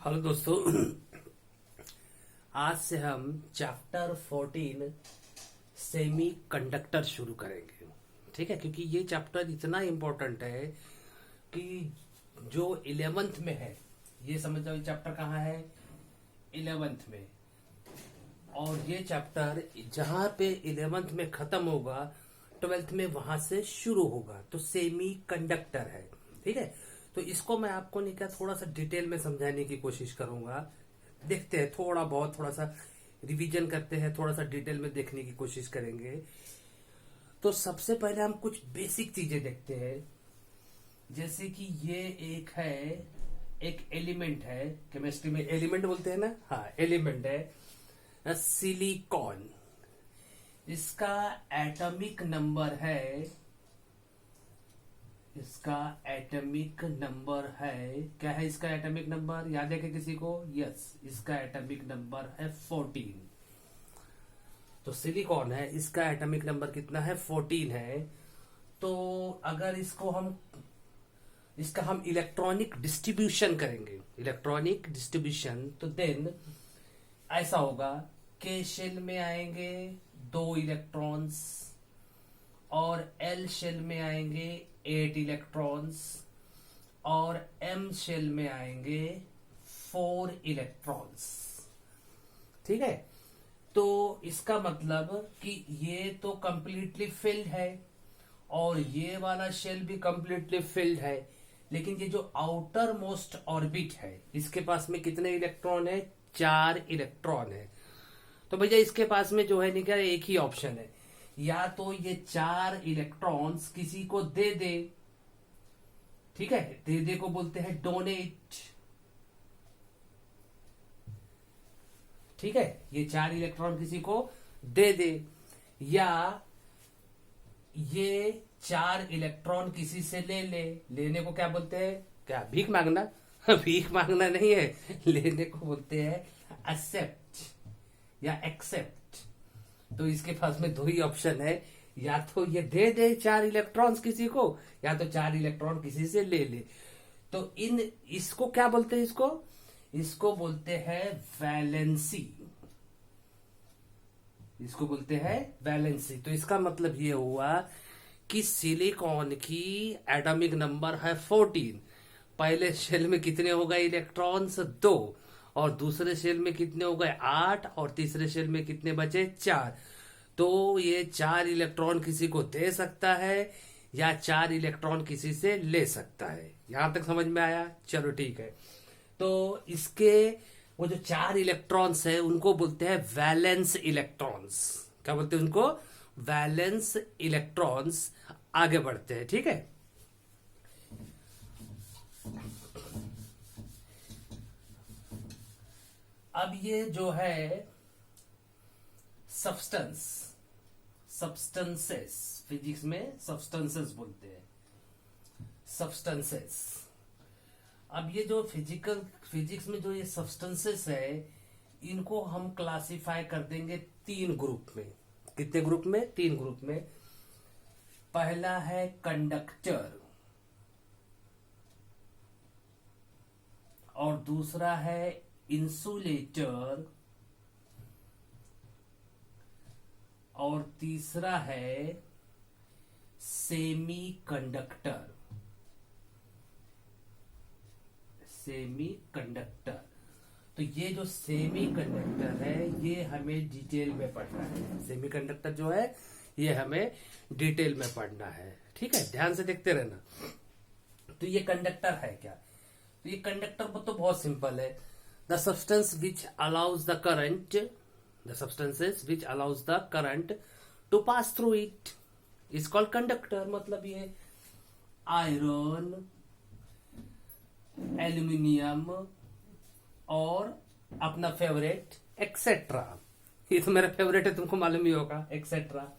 Hello दोस्तों। आज से हम चैप्टर 14 सेमी कंडक्टर शुरू करेंगे। ठीक है, क्योंकि ये चैप्टर इतना इम्पोर्टेंट है कि जो 11th में है, ये समझ जाओ ये चैप्टर कहाँ है, 11th में। और ये चैप्टर जहां पे 11th में खत्म होगा 12th में वहां से शुरू होगा, तो सेमी कंडक्टर है। ठीक है, तो इसको मैं आपको नहीं क्या थोड़ा सा डिटेल में समझाने की कोशिश करूंगा। देखते हैं, थोड़ा सा रिवीजन करते हैं, थोड़ा सा डिटेल में देखने की कोशिश करेंगे। तो सबसे पहले हम कुछ बेसिक चीजें देखते हैं, जैसे कि ये एक एलिमेंट है। केमिस्ट्री में एलिमेंट बोलते हैं ना, हाँ एलिमेंट है सिलिकॉन। इसका एटॉमिक नंबर है, क्या है इसका एटॉमिक नंबर, याद है कि किसी को? यस, इसका एटॉमिक नंबर है 14। तो सिलिकॉन है, इसका एटॉमिक नंबर कितना है? 14 है। तो अगर इसका हम इलेक्ट्रॉनिक डिस्ट्रीब्यूशन करेंगे, तो देन ऐसा होगा, के शेल में आएंगे 2 इलेक्ट्रॉन्स और एल शेल में आएंगे 8 इलेक्ट्रॉन्स और एम शेल में आएंगे 4 इलेक्ट्रॉन्स। ठीक है, तो इसका मतलब कि ये तो कंप्लीटली फिल्ड है और ये वाला शेल भी कंप्लीटली फिल्ड है, लेकिन ये जो आउटर मोस्ट ऑर्बिट है इसके पास में कितने इलेक्ट्रॉन है? 4 इलेक्ट्रॉन है। तो भैया इसके पास में जो है नहीं क्या, एक ही ऑप्शन है, या तो ये 4 इलेक्ट्रॉन्स किसी को दे दे। ठीक है, दे को बोलते हैं डोनेट। ठीक है, ये 4 इलेक्ट्रॉन किसी को दे दे, या ये 4 इलेक्ट्रॉन किसी से लेने को क्या बोलते हैं? क्या भीख मांगना? भीख मांगना नहीं है, लेने को बोलते हैं एक्सेप्ट या एक्सेप्ट। तो इसके पास में 2 ही ऑप्शन है, या तो ये दे 4 इलेक्ट्रॉन्स किसी को, या तो 4 इलेक्ट्रॉन किसी से ले। तो इसको क्या बोलते हैं? इसको बोलते हैं वैलेंसी। तो इसका मतलब ये हुआ कि सिलिकॉन की एटॉमिक नंबर है 14। पहले शेल में कितने हो गए इलेक्ट्रॉन्स? 2, और दूसरे शेल में कितने हो गए? 8, और तीसरे शेल में कितने बचे? 4। तो ये 4 इलेक्ट्रॉन किसी को दे सकता है या 4 इलेक्ट्रॉन किसी से ले सकता है। यहां तक समझ में आया? चलो ठीक है। तो इसके वो जो 4 इलेक्ट्रॉन्स है उनको बोलते हैं वैलेंस इलेक्ट्रॉन्स। क्या बोलते हैं उनको? Valence electrons. आगे बढ़ते हैं, ठीक है। अब ये जो है सब्सटेंसेस, फिजिक्स में सब्सटेंसेस बोलते हैं, सब्सटेंसेस। अब ये जो फिजिक्स में जो ये सब्सटेंसेस है, इनको हम क्लासिफाई कर देंगे 3 ग्रुप में। कितने ग्रुप में? 3 ग्रुप में। पहला है कंडक्टर, और दूसरा है इंसुलेटर, और तीसरा है सेमी कंडक्टर। तो ये जो सेमी कंडक्टर है ये हमें डिटेल में पढ़ना है। सेमी कंडक्टर जो है ये हमें डिटेल में पढ़ना है, ठीक है, ध्यान से देखते रहना। तो ये कंडक्टर है क्या? तो ये कंडक्टर तो बहुत सिंपल है। The substance which allows the current to pass through it is called conductor. मतलब ये आयरन, एल्यूमिनियम और अपना फेवरेट एक्सेट्रा, ये तो मेरा फेवरेट है, तुमको मालूम ही होगा, एक्सेट्रा।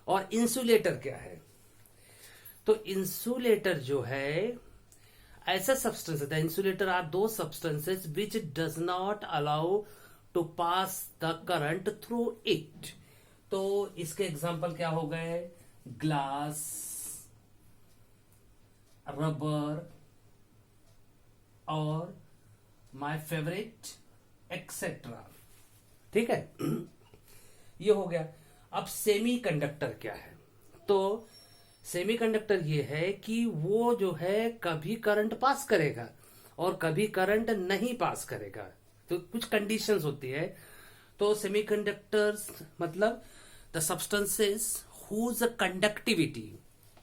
और इंसुलेटर क्या है? तो इंसुलेटर जो है ऐसा सब्सटेंस है, इंसुलेटर आर दो substances which does not allow to pass the current through it. तो इसके एग्जांपल क्या हो गए? ग्लास, रबर और माय फेवरेट, एक्सेट्रा। ठीक है। ये हो गया। अब सेमीकंडक्टर क्या है? तो सेमीकंडक्टर ये है कि वो जो है कभी करंट पास करेगा और कभी करंट नहीं पास करेगा। तो कुछ कंडीशंस होती है। तो सेमीकंडक्टर्स मतलब the substances whose conductivity,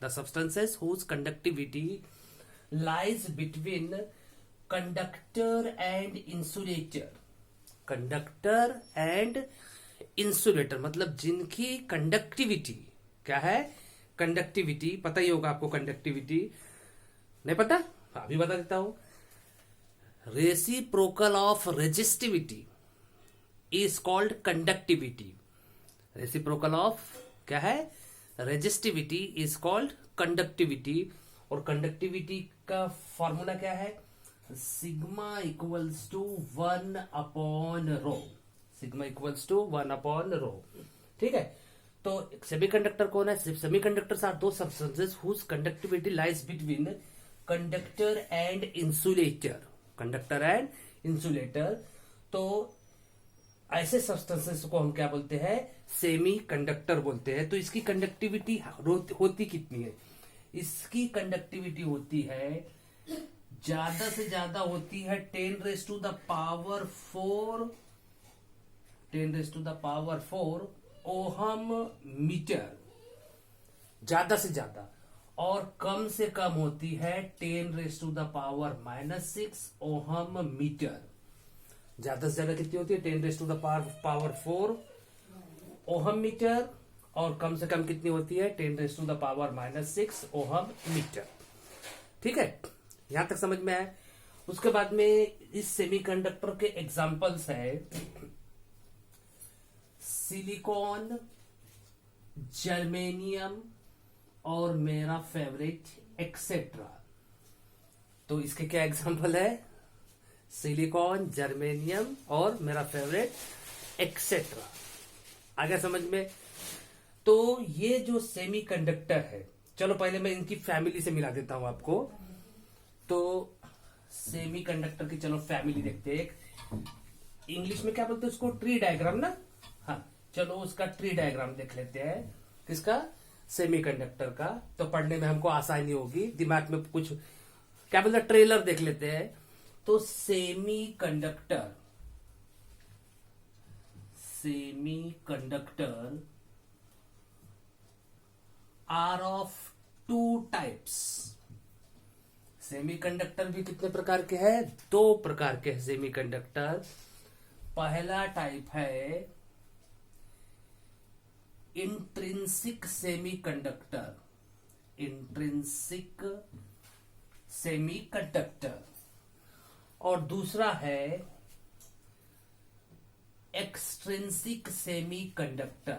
the substances whose conductivity lies between conductor and insulator, conductor and insulator मतलब जिनकी कंडक्टिविटी क्या है? कंडक्टिविटी पता ही होगा आपको। कंडक्टिविटी नहीं पता? अभी बता देता हूं। Reciprocal of resistivity is called conductivity. Reciprocal of क्या है? Resistivity is called conductivity. और कंडक्टिविटी का फॉर्मूला क्या है? Sigma equals to 1/ρ। Sigma equals to 1/ρ। ठीक है। तो सेमीकंडक्टर कौन है? सेमीकंडक्टर्स आर दो substances whose conductivity lies between conductor and insulator. Conductor and insulator. तो ऐसे सब्सटेंसेस को हम क्या बोलते हैं? सेमी कंडक्टर बोलते हैं। तो इसकी कंडक्टिविटी होती कितनी है? इसकी कंडक्टिविटी होती है, ज्यादा से ज्यादा होती है 10⁻⁴ 10⁻⁴ ओहम मीटर, ज्यादा से ज्यादा। और कम से कम होती है 10⁻⁻⁻⁶ ओहम मीटर। ज्यादा से ज्यादा कितनी होती है? 10⁻⁴ ओहम मीटर। और कम से कम कितनी होती है? 10⁻⁻⁶ ओहम मीटर। ठीक है। यहां तक समझ में आया? उसके बाद में इस सेमीकंडक्टर के एग्जांपल्स है सिलिकॉन, जर्मेनियम और मेरा फेवरेट एक्सेट्रा। तो इसके क्या एग्जांपल है? सिलिकॉन, जर्मेनियम और मेरा फेवरेट एक्सेट्रा। आ गया समझ में? तो ये जो सेमीकंडक्टर है, चलो पहले मैं इनकी फैमिली से मिला देता हूं आपको। तो सेमीकंडक्टर की चलो फैमिली देखते हैं। इंग्लिश में क्या बोलते हैं उसको? ट्री डायग्राम ना। हाँ, चलो उसका ट्री डायग्राम देख लेते हैं। किसका? सेमीकंडक्टर का। तो पढ़ने में हमको आसानी होगी, दिमाग में कुछ क्या बोलते हैं, ट्रेलर देख लेते हैं। तो semiconductor are of 2 types. Semiconductor भी कितने प्रकार के हैं? 2 प्रकार के सेमीकंडक्टर। पहला टाइप है इंट्रिंसिक सेमीकंडक्टर। Intrinsic semiconductor. और दूसरा है एक्सट्रिंसिक सेमीकंडक्टर।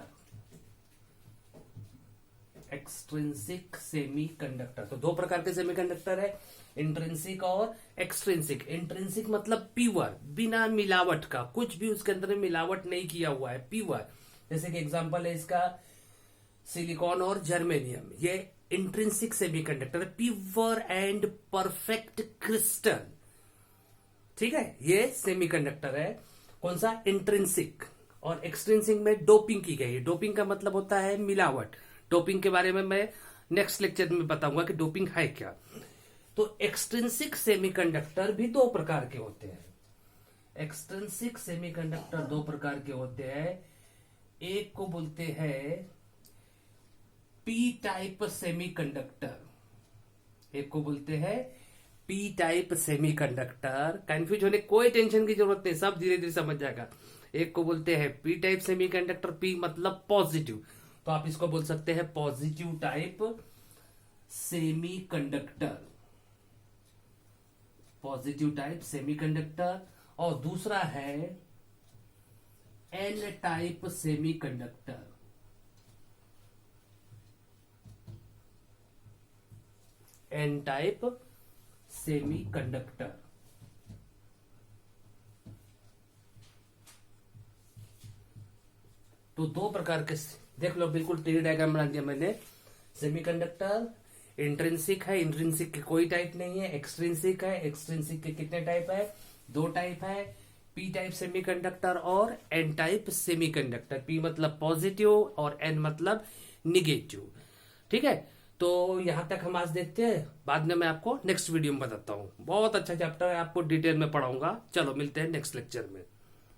Extrinsic semiconductor. तो 2 प्रकार के सेमीकंडक्टर है, इंट्रिंसिक और एक्सट्रिंसिक। इंट्रिंसिक मतलब प्योर, बिना मिलावट का, कुछ भी उसके अंदर मिलावट नहीं किया हुआ है, प्योर। जैसे कि एग्जांपल है इसका सिलिकॉन और जर्मेनियम। ये इंट्रिंसिक सेमीकंडक्टर है, प्योर एंड परफेक्ट क्रिस्टल। ठीक है, ये सेमीकंडक्टर है। कौन सा? इंट्रिंसिक। और एक्सट्रिंसिक में डोपिंग की गई है। डोपिंग का मतलब होता है मिलावट। डोपिंग के बारे में मैं नेक्स्ट लेक्चर में बताऊंगा कि डोपिंग है क्या। तो एक्सट्रिंसिक सेमीकंडक्टर भी 2 प्रकार के होते हैं। एक्सट्रिंसिक सेमीकंडक्टर 2 प्रकार के होते हैं। एक को बोलते हैं पी टाइप सेमीकंडक्टर। एक को बोलते हैं पी टाइप सेमीकंडक्टर। कंफ्यूज होने कोई टेंशन की जरूरत नहीं, सब धीरे धीरे समझ जाएगा। एक को बोलते हैं पी टाइप सेमीकंडक्टर। पी मतलब पॉजिटिव, तो आप इसको बोल सकते हैं positive type semiconductor. Positive type semiconductor. और दूसरा है N type semiconductor. N type semiconductor. तो 2 प्रकार के देख लो, बिल्कुल ट्री डायग्राम बना दिया मैंने। सेमीकंडक्टर इंट्रिंसिक है, इंट्रिंसिक के कोई टाइप नहीं है। एक्सट्रिंसिक है, एक्सट्रिंसिक के कितने टाइप है? दो टाइप है, पी टाइप सेमीकंडक्टर और एन टाइप सेमीकंडक्टर। पी मतलब पॉजिटिव और एन मतलब निगेटिव। ठीक है, तो यहां तक हम आज देखते हैं, बाद में मैं आपको नेक्स्ट वीडियो में बताता हूँ। बहुत अच्छा चैप्टर है, आपको डिटेल में पढ़ाऊंगा। चलो मिलते हैं नेक्स्ट लेक्चर में।